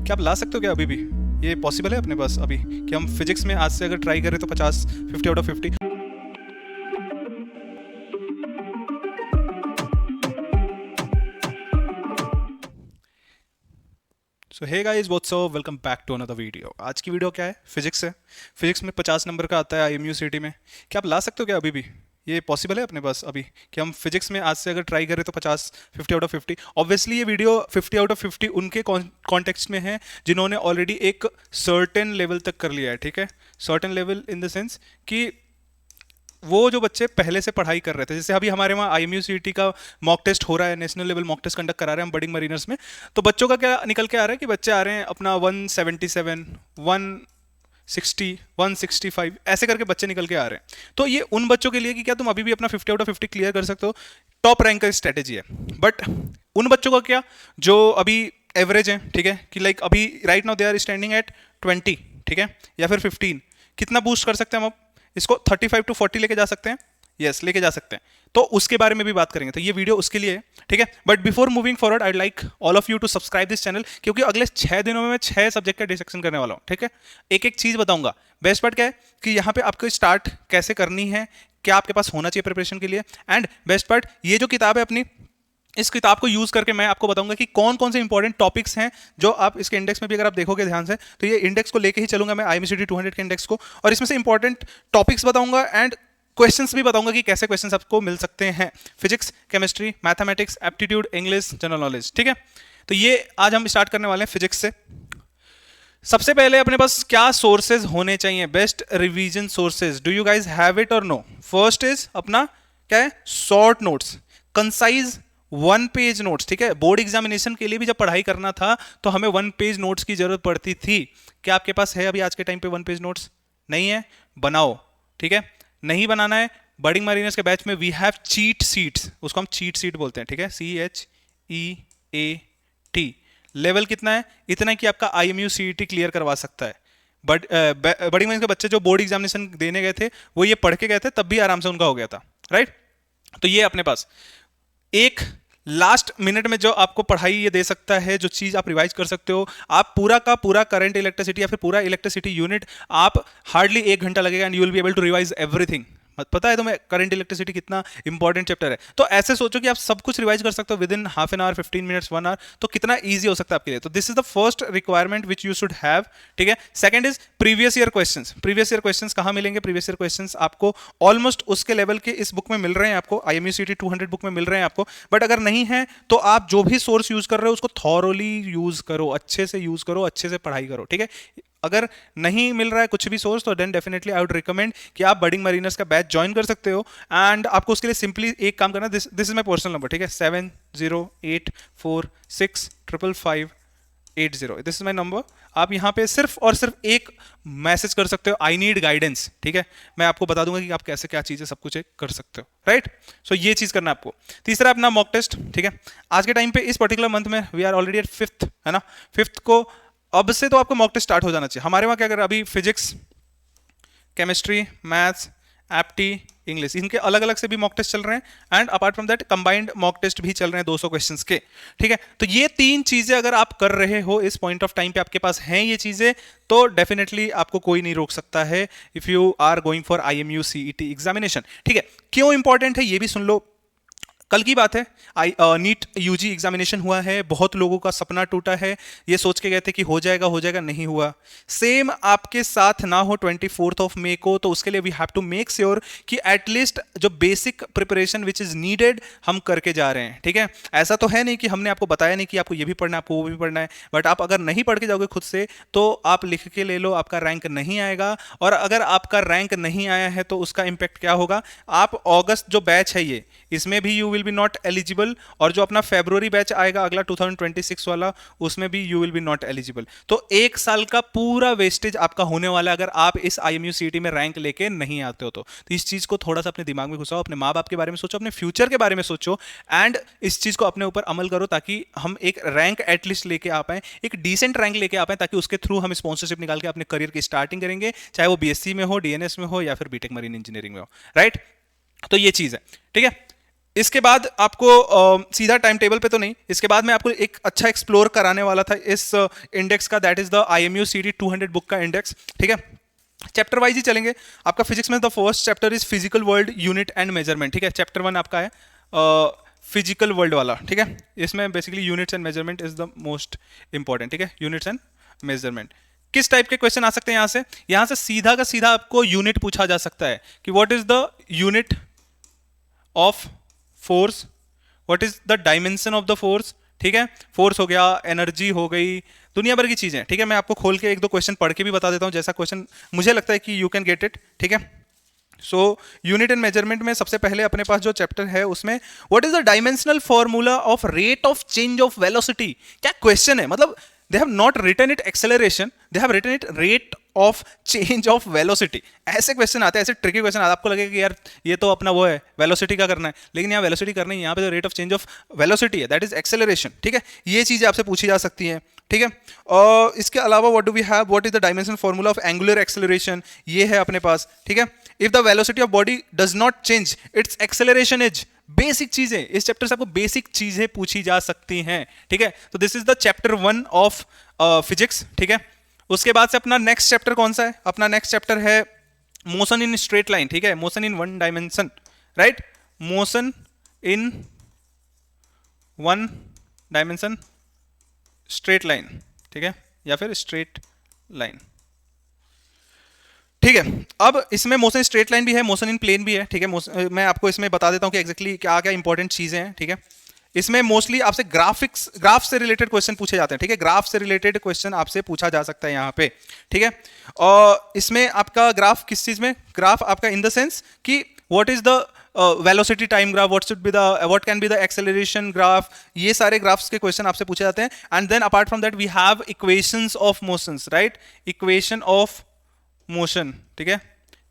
क्या आप ला सकते हो क्या अभी भी? ये पॉसिबल है अपने पास अभी कि हम फिजिक्स में आज से अगर ट्राई करें तो 50 out of 50? So hey guys, what's up, welcome back to another video. आज की वीडियो क्या है? फिजिक्स है। फिजिक्स में 50 नंबर का आता है IMU सिटी में। क्या आप ला सकते हो क्या अभी भी? ये पॉसिबल है अपने पास अभी कि हम फिजिक्स में आज से अगर ट्राई करें तो 50 आउट ऑफ 50? ऑब्वियसली ये वीडियो 50 आउट ऑफ 50 उनके कॉन्टेक्स्ट में है जिन्होंने ऑलरेडी एक सर्टेन लेवल तक कर लिया है। ठीक है, certain level in the sense कि वो जो बच्चे पहले से पढ़ाई कर रहे थे, जैसे अभी हमारे वहाँ IMU CET का मॉक टेस्ट हो रहा है, national level mock test conduct करा रहे हैं हम बडिंग मरीनर्स में। तो बच्चों का क्या निकल के आ रहा है कि बच्चे आ रहे हैं अपना 177, 160, 165 ऐसे करके बच्चे निकल के आ रहे हैं। तो ये उन बच्चों के लिए कि क्या तुम अभी भी अपना 50 आउट ऑफ 50 क्लियर कर सकते हो, टॉप रैंक का स्ट्रेटेजी है। बट उन बच्चों का क्या जो अभी एवरेज है, ठीक है, कि लाइक अभी right now they are standing at 20, ठीक है, या फिर 15, कितना बूस्ट कर सकते हैं हम अब इसको? 35 to 40 लेके जा सकते हैं। यस, लेके जा सकते हैं। तो उसके बारे में भी बात करेंगे, तो ये वीडियो उसके लिए है। ठीक है, but before moving forward I like all of you to subscribe this channel, क्योंकि अगले 6 दिनों में मैं 6 सब्जेक्ट का डिसेक्शन करने वाला हूँ। ठीक है, एक एक चीज बताऊंगा। बेस्ट पार्ट क्या है कि यहाँ पे आपको स्टार्ट कैसे करनी है, क्या आपके पास होना चाहिए प्रिपरेशन के लिए, एंड बेस्ट पार्ट ये जो किताब है अपनी, इस किताब को यूज करके मैं आपको बताऊंगा कि कौन कौन से इंपॉर्टेंट टॉपिक्स हैं जो आप इसके इंडेक्स में भी अगर आप देखोगे ध्यान से तो ये इंडेक्स को लेके ही चलूंगा मैं, IMU CET 200 के इंडेक्स को, और इसमें से इंपॉर्टेंट टॉपिक्स बताऊंगा एंड क्वेश्चंस भी बताऊंगा कि कैसे क्वेश्चंस आपको मिल सकते हैं। Physics, chemistry, mathematics, aptitude, English, general knowledge. ठीक है, तो ये आज हम स्टार्ट करने वाले हैं फिजिक्स से। सबसे पहले अपने पास क्या सोर्सेज होने चाहिए? Best revision sources, do you guys have it और नो? फर्स्ट इज अपना क्या है, short notes, concise 1 page notes. ठीक है, बोर्ड एग्जामिनेशन के लिए भी जब पढ़ाई करना था तो हमें 1 पेज नोट्स की जरूरत पड़ती थी। क्या आपके पास है अभी आज के टाइम पे 1 पेज नोट्स? नहीं है, बनाओ। ठीक है, नहीं बनाना है, बडिंग मरीनर्स के बैच में वी हैव चीट सीट्स, उसको हम चीट सीट बोलते हैं। ठीक है, CHEAT। लेवल कितना है? इतना कि आपका IMU CET क्लियर करवा सकता है। बट बडिंग मरीनर्स के बच्चे जो बोर्ड एग्जामिनेशन देने गए थे वो ये पढ़ के गए थे, तब भी आराम से उनका हो गया था। राइट, तो ये अपने पास एक लास्ट मिनट में जो आपको पढ़ाई ये दे सकता है, जो चीज आप रिवाइज कर सकते हो। आप पूरा का पूरा करंट इलेक्ट्रिसिटी या फिर पूरा इलेक्ट्रिसिटी यूनिट आप हार्डली 1 घंटा लगेगा and you will be able to revise everything. पता है तुम्हें करंट इलेक्ट्रिसिटी कितना इंपॉर्टेंट चैप्टर है? तो ऐसे सोचो कि आप सब कुछ रिवाइज कर सकते हो within half an hour, 15 minutes, 1 hour, तो कितना ईजी हो सकता है आपके लिए। तो this is the first requirement which you should have. ठीक है, second is previous year questions. Previous year questions कहां मिलेंगे? प्रीवियस ईयर क्वेश्चंस आपको ऑलमोस्ट उसके लेवल के इस बुक में मिल रहे हैं, आपको IMU CET 200 बुक में मिल रहे हैं आपको। बट अगर नहीं है तो आप जो भी सोर्स यूज कर रहे हो उसको थॉरोली यूज करो, अच्छे से यूज करो, अच्छे से पढ़ाई करो। ठीक है, अगर नहीं मिल रहा है कुछ भी सोर्स तो then definitely I would recommend कि आप बडिंग मरीनर्स का बैच ज्वाइन कर सकते हो। एंड आपको उसके लिए सिंपली एक काम करना, this is my personal number. ठीक है, 7084655580, दिस इज माय नंबर। आप यहाँ पे सिर्फ और सिर्फ एक मैसेज कर सकते हो, आई नीड गाइडेंस। ठीक है, मैं आपको बता दूंगा कि आप कैसे क्या चीजें सब कुछ कर सकते हो। राइट, सो ये चीज करना है आपको। तीसरा अपना मॉक टेस्ट। ठीक है, आज के टाइम पे इस पर्टिकुलर मंथ में we are already at 5th, है ना, 5th को अब से तो आपको मॉक टेस्ट स्टार्ट हो जाना चाहिए। हमारे वहां क्या कर रहा है अभी, फिजिक्स, केमिस्ट्री, मैथ्स, एप्टी, इंग्लिश, इनके अलग अलग से भी मॉक टेस्ट चल रहे हैं and apart from that combined mock test भी चल रहे हैं 200 क्वेश्चंस के। ठीक है, तो ये 3 चीजें अगर आप कर रहे हो इस पॉइंट ऑफ टाइम पे, आपके पास हैं ये चीजें, तो डेफिनेटली आपको कोई नहीं रोक सकता है if you are going for IMU CET examination. ठीक है, क्यों इंपॉर्टेंट है ये भी सुन लो। कल की बात है, नीट UG एग्जामिनेशन हुआ है, बहुत लोगों का सपना टूटा है, ये सोच के गए थे कि हो जाएगा, नहीं हुआ। सेम आपके साथ ना हो 24 मई को, तो उसके लिए we have to make sure कि एटलीस्ट जो basic preparation which is needed हम करके जा रहे हैं। ठीक है, ऐसा तो है नहीं कि हमने आपको बताया नहीं कि आपको ये भी पढ़ना है, आपको वो भी पढ़ना है, बट आप अगर नहीं पढ़ के जाओगे खुद से तो आप लिख के ले लो, आपका रैंक नहीं आएगा। और अगर आपका रैंक नहीं आया है तो उसका इंपैक्ट क्या होगा? आप अगस्त जो बैच है ये, इसमें भी you will B not eligible, और जो अपना फरवरी बैच आएगा अगला 2026 वाला, उसमें भी you will B not eligible. तो 1 साल का पूरा वेस्टेज आपका होने वाला है अगर आप इस IMU CET में रैंक लेके नहीं आते हो। तो इस चीज को थोड़ा सा अपने दिमाग में घुसाओ, अपने माँ बाप के बारे में सोचो, अपने फ्यूचर के बारे में सोचो एंड इस चीज को अपने ऊपर अमल करो, ताकि हम एक रैंक एटलीस्ट लेके आ पाए, एक डिसेंट रैंक लेके आ पाए, ताकि उसके थ्रू हम स्पॉन्सरशिप निकाल के अपने करियर की स्टार्टिंग करेंगे, चाहे वो BSc में हो, DNS में हो या फिर बीटेक मरीन इंजीनियरिंग में हो। राइट, तो ये चीज है। ठीक है, इसके बाद आपको सीधा टाइम टेबल पे तो नहीं, इसके बाद मैं आपको एक अच्छा एक्सप्लोर कराने वाला था इस इंडेक्स का, that is the IMU CD 200 book का इंडेक्स, ठीक है। चैप्टर वाइज ही चलेंगे। आपका फिजिक्स में the first chapter is physical world unit and measurement, ठीक है। चैप्टर 1 आपका है फिजिकल वर्ल्ड वाला, ठीक है। इसमें basically units and measurement is the most important, ठीक है। यूनिट्स एंड मेजरमेंट, किस टाइप के क्वेश्चन आ सकते हैं यहाँ से सीधा का सीधा आपको यूनिट पूछा जा सकता है कि what is the unit of force, what is the dimension of the force, ठीक है। फोर्स हो गया, एनर्जी हो गई, दुनिया भर की चीजें, ठीक है। मैं आपको खोल के एक दो क्वेश्चन पढ़ के भी बता देता हूं, जैसा क्वेश्चन मुझे लगता है कि यू कैन गेट इट, ठीक है। सो यूनिट एंड मेजरमेंट में सबसे पहले अपने पास जो चैप्टर है उसमें what is the dimensional formula of rate of change of velocity. क्या क्वेश्चन है, मतलब they have not written it acceleration, they have written it rate of change of velocity। ऐसे क्वेश्चन आते हैं, ऐसे ट्रिकी क्वेश्चन आते हैं, आपको लगेगा कि यार ये तो अपना वो है वेलोसिटी का करना है, लेकिन यहाँ वेलोसिटी करना है, यहाँ पे तो rate of change of velocity है, दैट इज एक्सेलरेशन, ठीक है। ये चीजें आपसे पूछी जा सकती हैं, ठीक है। और इसके अलावा what do we have, what is the dimension formula of angular acceleration, ये है अपने पास, ठीक है। If the velocity of body does not change its acceleration is, basic चीजें, इस चैप्टर से आपको बेसिक चीजें पूछी जा सकती हैं, ठीक है। तो this is the chapter 1 of physics, ठीक है। उसके बाद से अपना नेक्स्ट चैप्टर कौन सा है, अपना नेक्स्ट चैप्टर है मोशन इन स्ट्रेट लाइन, ठीक है। Motion in one dimension, right, motion in one dimension straight line, ठीक है, या फिर स्ट्रेट लाइन, ठीक है। अब इसमें मोशन स्ट्रेट लाइन भी है, मोशन इन प्लेन भी है, ठीक है। मैं आपको इसमें बता देता हूं कि एग्जैक्टली क्या क्या इंपॉर्टेंट चीजें हैं, ठीक है। इसमें मोस्टली आपसे ग्राफ से रिलेटेड क्वेश्चन पूछे जाते हैं, ठीक है। ग्राफ से रिलेटेड क्वेश्चन आपसे पूछा जा सकता है यहाँ पे, ठीक है। और इसमें आपका ग्राफ किस चीज में, ग्राफ आपका इन द सेंस कि what is the velocity time graph, what can be the acceleration graph, ये सारे ग्राफ्स के क्वेश्चन आपसे पूछे जाते हैं। And then apart from that we have equations of motions, right, equation of motion, ठीक है।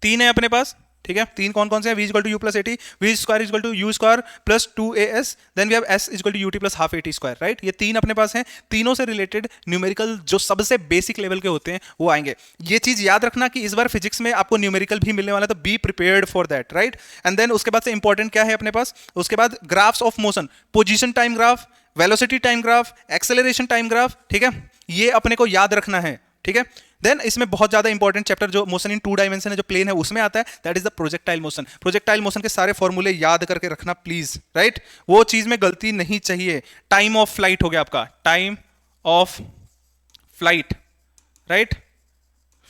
3 है अपने पास, ठीक है। 3 कौन कौन से हैं, v = u + at, v square = u square + 2as, then we have s = ut + ½ at square, right. ये 3 अपने पास हैं। तीनों से रिलेटेड न्यूमेरिकल जो सबसे बेसिक लेवल के होते हैं वो आएंगे। ये चीज याद रखना कि इस बार फिजिक्स में आपको न्यूमेरिकल भी मिलने वाला है, तो be prepared for that, right. And then उसके बाद से इंपॉर्टेंट क्या है अपने पास, उसके बाद graphs of motion, position time graph, velocity time graph, acceleration time graph, ठीक है। ये अपने को याद रखना है, ठीक है। देन इसमें बहुत ज्यादा इंपॉर्टेंट चैप्टर जो मोशन इन 2 डायमेंशन है, जो प्लेन है, उसमें आता है, that is the projectile motion. Projectile motion के सारे फॉर्मूले याद करके रखना प्लीज, राइट। वो चीज में गलती नहीं चाहिए। टाइम ऑफ फ्लाइट हो गया आपका, टाइम ऑफ फ्लाइट, राइट।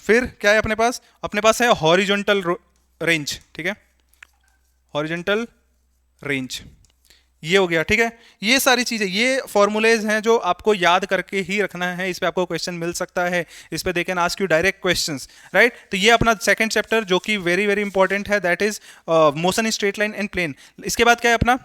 फिर क्या है अपने पास है हॉरिजॉन्टल रेंज, ठीक है, हॉरिजॉन्टल रेंज, ये हो गया, ठीक है। ये सारी चीजें, ये फॉर्मूलेज हैं जो आपको याद करके ही रखना है। इस पे आपको क्वेश्चन मिल सकता है, इस पे they can ask you direct questions, right. तो ये अपना सेकंड चैप्टर जो कि वेरी वेरी इंपॉर्टेंट है, that is motion in straight line and plane. इसके बाद क्या है अपना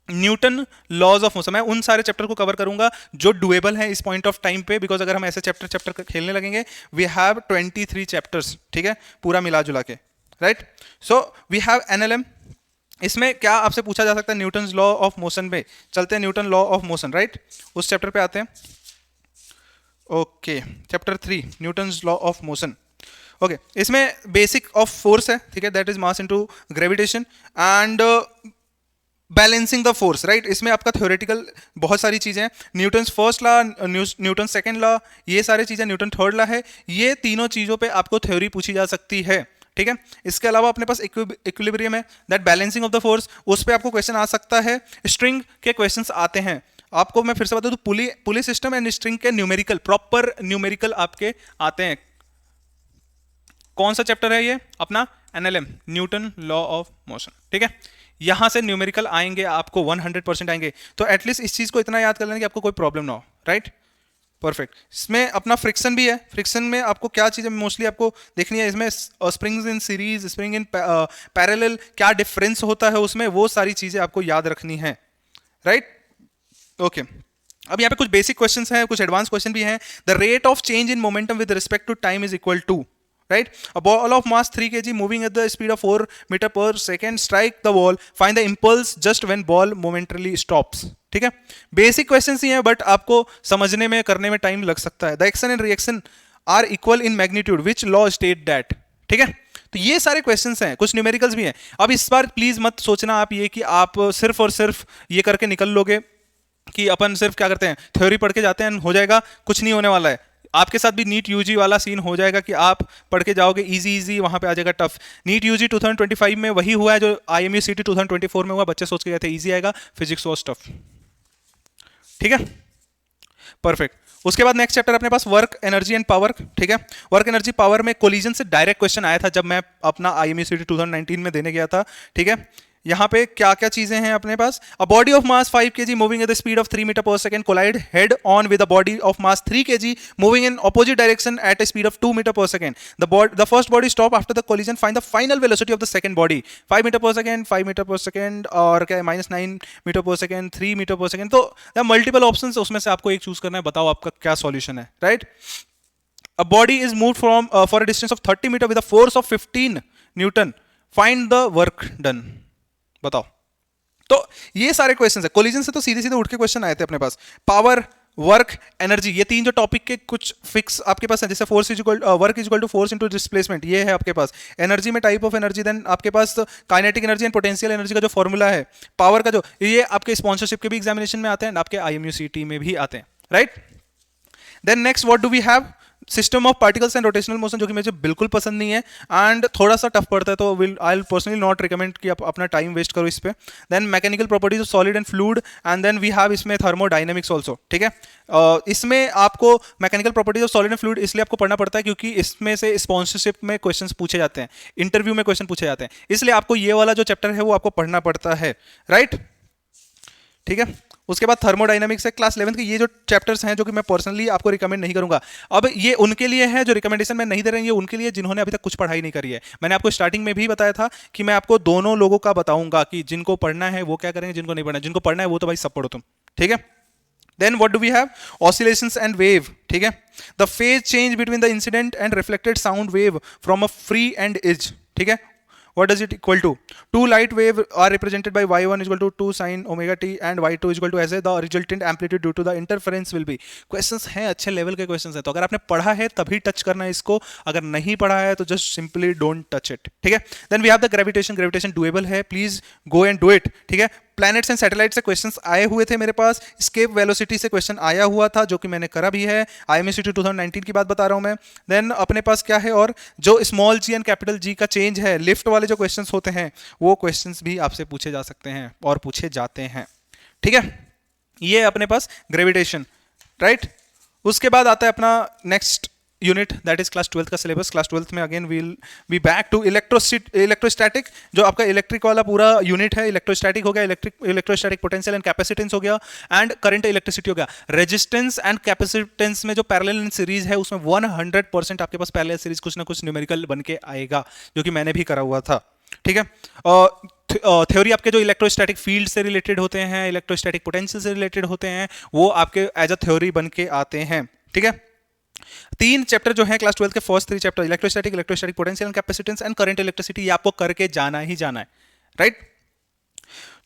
न्यूटन लॉज ऑफ मोशन। मैं उन सारे चैप्टर को कवर करूंगा जो डुएबल है इस पॉइंट ऑफ टाइम पे, बिकॉज अगर हम ऐसे चैप्टर खेलने लगेंगे, वी हैव 23 चैप्टर्स, ठीक है, पूरा मिला जुला के, right. So we have NLM। इसमें क्या आपसे पूछा जा सकता है, न्यूटन्स लॉ ऑफ मोशन पे चलते हैं, Newton law of motion, right, उस चैप्टर पे आते हैं। Okay, chapter 3 Newton's law of motion. Okay, इसमें बेसिक ऑफ फोर्स है, ठीक है, that is mass into gravitation and balancing the force, right. इसमें आपका थ्योरेटिकल बहुत सारी चीजें हैं, Newton's first law, Newton second law, ये सारी चीजें, न्यूटन थर्ड लॉ है, ये तीनों चीजों पे आपको थ्योरी पूछी जा सकती है, ठीक है। इसके अलावा अपने पास इक्विलिब्रियम है, that balancing of the force, उस पे आपको क्वेश्चन आ सकता है। स्ट्रिंग के क्वेश्चंस आते हैं आपको, मैं फिर से बता दूं, पुली सिस्टम एंड स्ट्रिंग के न्यूमेरिकल, प्रॉपर न्यूमेरिकल आपके आते हैं। कौन सा चैप्टर है ये अपना, NLM, Newton law of motion, ठीक है। यहां से न्यूमेरिकल आएंगे आपको 100% आएंगे, तो एटलीस्ट इस चीज को इतना याद कर लेना कि आपको कोई प्रॉब्लम ना हो, राइट, परफेक्ट। इसमें अपना फ्रिक्शन भी है, फ्रिक्शन में आपको क्या चीजें मोस्टली आपको देखनी है, इसमें springs in series, spring in parallel, क्या डिफरेंस होता है उसमें, वो सारी चीजें आपको याद रखनी है, राइट। ओके, अब यहाँ पे कुछ बेसिक क्वेश्चंस हैं, कुछ एडवांस क्वेश्चन भी हैं। The rate of change in momentum with respect to time is equal to, right, a ball of mass 3 kg moving at the speed of 4 meter per second strike the wall, find the impulse just when ball momentarily stops, ठीक है। Basic questions ही हैं, but आपको समझने में, करने में time लग सकता है। The action and reaction are equal in magnitude, which law state that, ठीक है। तो ये सारे क्वेश्चंस हैं, कुछ न्यूमेरिकल्स भी हैं। अब इस बार प्लीज मत सोचना आप ये कि आप सिर्फ और सिर्फ ये करके निकल लोगे कि अपन सिर्फ क्या करते हैं, थ्योरी पढ़ के जाते हैं हो जाएगा, कुछ नहीं होने वाला है। आपके साथ भी नीट यूजी वाला सीन हो जाएगा कि आप पढ़ के जाओगे इजी इजी, वहां पे आ जाएगा टफ। नीट यूजी 2025 में वही हुआ है जो आईएमयू सीटी 2024 में हुआ, बच्चे सोच के गए थे इजी आएगा, फिजिक्स वॉज टफ। ठीक है, परफेक्ट। उसके बाद नेक्स्ट चैप्टर अपने पास वर्क एनर्जी एंड पावर। ठीक है, वर्क एनर्जी पावर में कोलिजन से डायरेक्ट क्वेश्चन आया था जब मैं अपना आईएमयू सीटी 2019 में देने गया था। ठीक है, यहाँ पे क्या क्या चीजें हैं अपने पास, a body of mass 5 kg moving at the speed of 3 metre per second collide head on with a body of mass 3 kg moving in opposite direction at a speed of 2 metre per second. The first body stop after the collision, find the final velocity of the second body. 5 metre per second, 5 metre per second और क्या -9 metre per second, 3 metre per second. तो multiple option, उसमें से आपको एक choose करना है, बताओ आपका क्या सॉल्यूशन है, right. A body is moved from for a distance of 30 meter with a force of 15 Newton. Find the work done. बताओ। तो ये सारे क्वेश्चंस है, कोलिजन से तो सीधे सीधे उठ के क्वेश्चन आए थे अपने पास। पावर, वर्क, एनर्जी, ये तीन जो टॉपिक के कुछ फिक्स आपके पास है, जैसे force is equal work is equal to force into displacement, ये है आपके पास। एनर्जी में टाइप ऑफ एनर्जी, देन आपके पास kinetic energy and potential energy का जो फॉर्मूला है। पावर का जो, ये आपके स्पॉन्सरशिप के भी एग्जामिनेशन में आते हैं, आपके आईएमयू सीटी में भी आते हैं, right. Then next what do we have, system of particles and rotational motion, जो कि मुझे बिल्कुल पसंद नहीं है एंड थोड़ा सा टफ पड़ता है, तो I will personally not recommend कि आप अपना टाइम वेस्ट करो इस पे। Then mechanical properties of solid and fluid, and then we have इसमें थर्मोडायनेमिक्स ऑल्सो। ठीक है, इसमें आपको mechanical properties of solid and fluid इसलिए आपको पढ़ना पड़ता है क्योंकि इसमें से स्पॉन्सरशिप में क्वेश्चंस पूछे जाते हैं, इंटरव्यू में क्वेश्चन पूछे जाते हैं, इसलिए आपको ये वाला जो चैप्टर है वो आपको पढ़ना पड़ता है, राइट। ठीक है, उसके बाद थर्मोडायनामिक्स है क्लास 11 के, ये जो चैप्टर्स हैं जो कि मैं पर्सनली आपको रिकमेंड नहीं करूंगा। अब ये उनके लिए है जो रिकमेंडेशन में नहीं दे रहे हैं, ये उनके लिए जिन्होंने अभी तक कुछ पढ़ाई नहीं करी है। मैंने आपको स्टार्टिंग में भी बताया था कि मैं आपको दोनों लोगों का बताऊंगा कि जिनको पढ़ना है वो क्या करेंगे, जिनको नहीं पढ़ना है, जिनको पढ़ना है वो तो भाई सब पढ़ो तुम। ठीक है, then what do we have, oscillations and wave. ठीक है, the phase change between the incident and reflected sound wave from a free end edge. ठीक है, what does it equal to? Two light wave are represented by y1 is equal to 2 sin omega t and y2 is equal to ऐसे, the resultant amplitude due to the interference will be। Questions हैं, अच्छे level के questions हैं, तो अगर आपने पढ़ा है तभी टच करना है इसको, अगर नहीं पढ़ा है तो just simply don't touch it. ठीक है, then we have the gravitation, gravitation doable है, please go and do it. ठीक है, प्लैनेट्स एंड सैटेलाइट से क्वेश्चंस आए हुए थे मेरे पास, स्केप वेलोसिटी से क्वेश्चन आया हुआ था जो कि मैंने करा भी है, आईएमयू सीटी 2019 की बात बता रहा हूं मैं। देन अपने पास क्या है, और जो small G and capital G का चेंज है, लिफ्ट वाले जो क्वेश्चंस होते हैं वो क्वेश्चंस भी आपसे पूछे जा सकते हैं और पूछे जाते हैं। ठीक है, ये अपने पास ग्रेविटेशन, राइट। उसके बाद आता है अपना next unit, that is class 12 का सिलेबस। क्लास 12 में again will be back to electrostatic, जो आपका इलेक्ट्रिक वाला पूरा यूनिट है। इलेक्ट्रोस्टैटिक हो गया, इलेक्ट्रोस्टैटिक पोटेंशियल एंड कैपेसिटेंस हो गया, एंड करंट इलेक्ट्रिसिटी हो गया। रेजिस्टेंस एंड कैपेसिटेंस में जो पैरेलल सीरीज है उसमें 100% आपके पास पैरेलल सीरीज कुछ ना कुछ न्यूमेरिकल बन के आएगा, जो कि मैंने भी करा हुआ था। ठीक है, थ्योरी आपके जो इलेक्ट्रोस्टैटिक फील्ड से रिलेटेड होते हैं, इलेक्ट्रोस्टैटिक पोटेंशियल से रिलेटेड होते हैं, वो आपके एज अ थ्योरी बन के आते हैं। ठीक है, तीन चैप्टर जो है क्लास 12 के, first 3 chapter electrostatic potential and capacitance and current electricity, ये आपको करके जाना ही जाना है, right.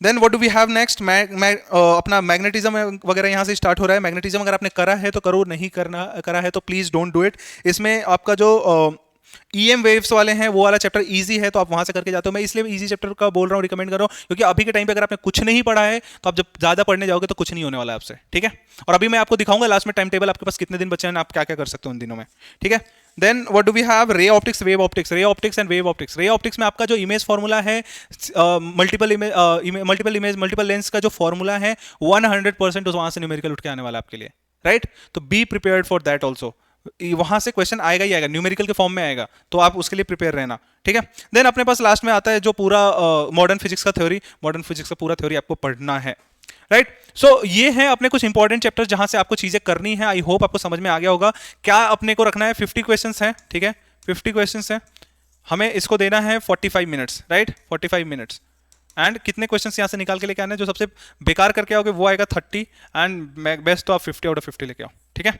Then what do we have next, अपना मैग्नेटिज्म वगैरह यहाँ से स्टार्ट हो रहा है। मैग्नेटिज्म अगर आपने करा है तो करो, नहीं करना करा है तो प्लीज डोंट डू इट। इसमें आपका जो ईएम वेव्स वाले हैं वो वाला चैप्टर इजी है, तो आप वहां से करके जाते हो। मैं इसलिए इजी चैप्टर का बोल रहा हूँ, रिकमेंड कर रहा हूँ, क्योंकि अभी के टाइम पे अगर आपने कुछ नहीं पढ़ा है तो आप जब ज्यादा पढ़ने जाओगे तो कुछ नहीं होने वाला है आपसे। ठीक है, और अभी मैं आपको दिखाऊंगा लास्ट में टाइम टेबल आपके पास कितने दिन बचे हैं, आप क्या क्या कर सकते हो उन दिनों में। ठीक है, then what do we have, ray optics, wave optics, ray optics and wave optics. Ray optics में आपका जो इमेज फॉर्मूला है, मल्टीपल लेंस का जो फॉर्मूला है 100% वहां से न्यूमेरिकल उठ के आने वाला है आपके लिए, राइट। तो be prepared for that also, वहां से क्वेश्चन आएगा ही आएगा, न्यूमेरिकल के फॉर्म में आएगा, तो आप उसके लिए प्रिपेयर रहना। ठीक है, देन अपने पास लास्ट में आता है जो पूरा मॉडर्न फिजिक्स का थ्योरी, मॉडर्न फिजिक्स का पूरा थ्योरी आपको पढ़ना है, राइट। सो ये है अपने कुछ इंपॉर्टेंट चैप्टर जहां से आपको चीजें करनी है। आई होप आपको समझ में आ गया होगा। क्या अपने को रखना है, 50 क्वेश्चंस हैं। ठीक है, 50 क्वेश्चंस हैं, हमें इसको देना है 45 मिनट्स, राइट, 45 मिनट्स। एंड कितने क्वेश्चंस यहाँ से निकाल के लेके आने, जो सबसे बेकार करके आओगे वो आएगा 30, एंड बेस्ट तो आप 50 आउट ऑफ 50 लेके आओ। ठीक है,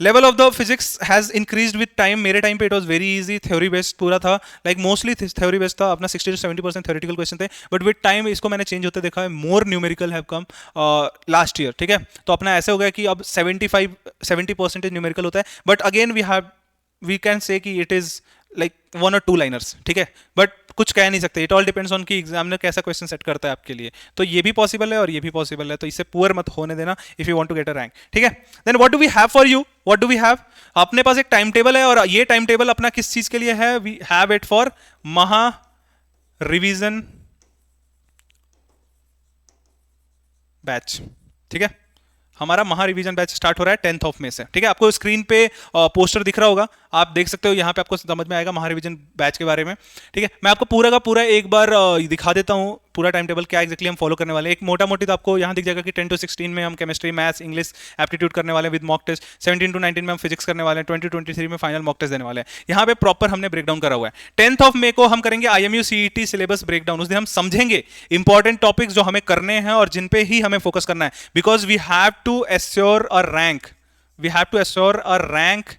level of the physics has increased with time. मेरे टाइम पे it was very easy, theory based पूरा था, लाइक मोस्टली थ्योरी बेस्ड था, अपना 60 to 70% थ्योरेटिकल क्वेश्चन थे, बट विद टाइम इसको मैंने चेंज होते देखा है, more numerical have come last year. ठीक है, तो अपना ऐसे हो गया कि अब 70% न्यूमेरिकल होता है, but again we can say कि इट इज लाइक 1 और 2 लाइनर्स, ठीक है, बट कुछ कह नहीं सकते, इट ऑल डिपेंड्स ऑन कि एग्जामिनर कैसा क्वेश्चन सेट करता है आपके लिए। तो ये भी पॉसिबल है और ये भी पॉसिबल है, तो इससे पुअर मत होने देना if you want to get a rank, ठीक है। Then what do we have for you, what do we have, अपने पास एक टाइम टेबल है, और ये टाइम टेबल अपना किस चीज के लिए है, वी हैव इट फॉर महा रिवीजन बैच, ठीक है। हमारा महा रिवीजन बैच स्टार्ट हो रहा है 10th ऑफ मई से, ठीक है। आपको स्क्रीन पे पोस्टर दिख रहा होगा, आप देख सकते हो, यहाँ पे आपको समझ में आएगा महा रिवीजन बैच के बारे में, ठीक है। मैं आपको पूरा का पूरा एक बार दिखा देता हूँ पूरा टाइम टेबल क्या एक्जैक्टली हम फॉलो करने वाले हैं। एक मोटा मोटी तो आपको यहाँ दिख जाएगा कि 10 to 16 में हम केमिस्ट्री, मैथ्स, इंग्लिश, एप्टीट्यूड करने वाले हैं विद मॉक टेस्ट, 17 to 19 में हम फिजिक्स करने वाले हैं, 20 to 23 में फाइनल मॉक टेस्ट देने वाले हैं। यहाँ पे प्रॉपर हमने ब्रेकडाउन करा हुआ है। 10th ऑफ मई को हम करेंगे IMU CET सिलेबस ब्रेकडाउन। उस दिन हम समझेंगे इंपॉर्टेंट टॉपिक्स जो हमें करने हैं और जिन पे ही हमें फोकस करना है, because we have to assure a rank, we have to assure a rank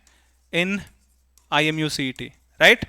in IMU CET, right.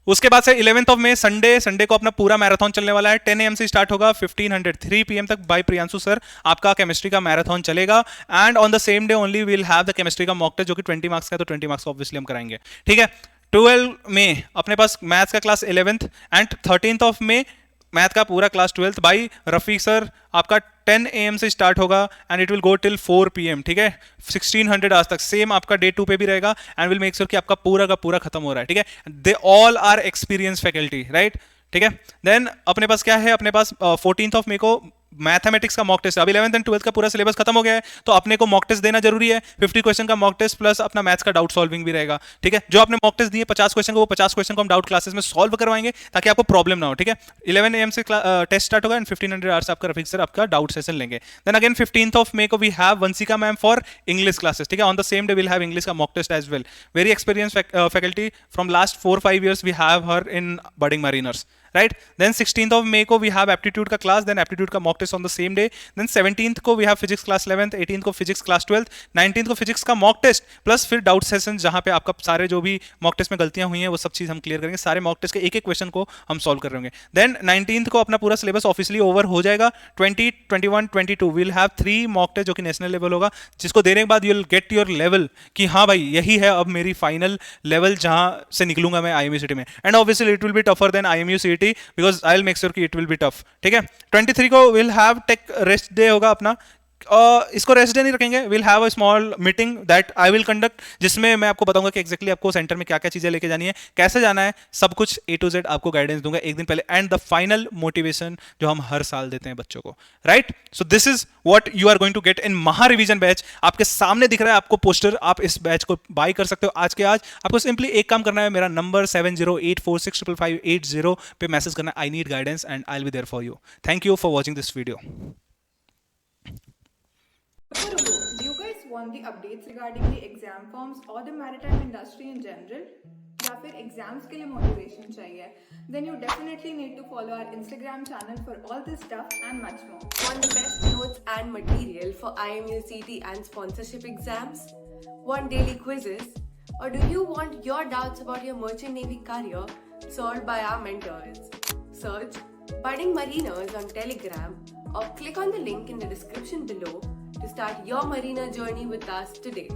उसके बाद से 11th ऑफ मई संडे को अपना पूरा मैराथन चलने वाला है। 10 AM से स्टार्ट होगा, 1500 3 PM तक बाय प्रियांशु सर आपका केमिस्ट्री का मैराथन चलेगा। And on the same day only will have the chemistry का मॉक टेस्ट जो कि 20 मार्क्स का है, तो 20 मार्क्स ऑब्वियसली हम कराएंगे, ठीक है। 12 मई अपने पास मैथ्स का class 11th, and 13th of May math का पूरा class 12th by Rafiq sir आपका 10 AM से स्टार्ट होगा and it will go till 4 PM, ठीक है। 1600 आज तक सेम आपका डे 2 पे भी रहेगा, एंड विल मेक श्योर कि आपका पूरा का पूरा खत्म हो रहा है, ठीक है। They all are experience faculty, right, ठीक है। देन अपने पास क्या है, अपने पास 14th ऑफ मई को मैथमेटिक्स का मॉक टेस्ट। अभी 11th एंड 12th का पूरा सिलेबस खत्म हो गया है, तो अपने को मॉक टेस्ट देना जरूरी है। 50 क्वेश्चन का मॉक टेस्ट प्लस अपना मैथ्स का डाउट सॉल्विंग भी रहेगा, ठीक है। जो आपने मॉक टेस्ट दिए 50 क्वेश्चन को, वो 50 क्वेश्चन को हम डाउट क्लासेस में सॉल्व करवाएंगे ताकि आपको प्रॉब्लम ना हो, ठीक है। 11 AM से टेस्ट स्टार्ट होगा एंड 1500 आवर्स आपका रफीक सर आपका डाउट सेशन लेंगे। Then again 15th of May को we have Vanshika ma'am for English classes, ठीक है। On the same day will have English का mock test as well. Very experience faculty from last 4-5 years we have her in Budding Mariners, right. Then 16th of May को we have aptitude का class, then aptitude का mock test on the same day. Then 17th को we have physics class 11th, 18th को physics class 12th, 19th को physics का mock test plus फिर doubt session जहाँ पे आपका सारे जो भी mock test में गलतियां हुई हैं वो सब चीज़ हम क्लियर करेंगे। सारे mock test के एक एक क्वेश्चन को हम सॉल्व कर रहे होंगे। Then 19th को अपना पूरा सिलेबस ऑफिशियली ओवर हो जाएगा। 20, 21, 22 विल हैव 3 mock test जो कि नेशनल लेवल होगा, जिसको देने के बाद you will get your level कि हाँ भाई यही है अब मेरी फाइनल लेवल जहाँ से निकलूंगा मैं IMU CET में। And obviously it will be tougher than IMU CET because I will make sure कि इट विल बी टफ, ठीक है। 23 को will have take rest day होगा अपना, इसको रेस्ट डे नहीं रखेंगे, will have a small meeting that I will conduct, जिसमें मैं आपको बताऊंगा कि एक्जैक्टली आपको सेंटर में क्या क्या चीजें लेके जानी है, कैसे जाना है, सब कुछ A to Z आपको गाइडेंस दूंगा एक दिन पहले। एंड द फाइनल मोटिवेशन जो हम हर साल देते हैं बच्चों को, right. So this is what you are going to get in महा रिवीजन बैच। आपके सामने दिख रहा है आपको पोस्टर, आप इस बैच को बाय कर सकते हो आज के आज। आपको सिंपली एक काम करना है, मेरा नंबर 7084655580 पे मैसेज करना है, I need guidance, and I will be there for you. Thank you for watching this video. Do you guys want the updates regarding the exam forms or the maritime industry in general? या फिर exams के लिए motivation चाहिए? Then you definitely need to follow our Instagram channel for all this stuff and much more. Want the best notes and material for IMU CET and sponsorship exams? Want daily quizzes? Or do you want your doubts about your merchant navy career solved by our mentors? Search Budding Mariners on Telegram or click on the link in the description below to start your mariner journey with us today.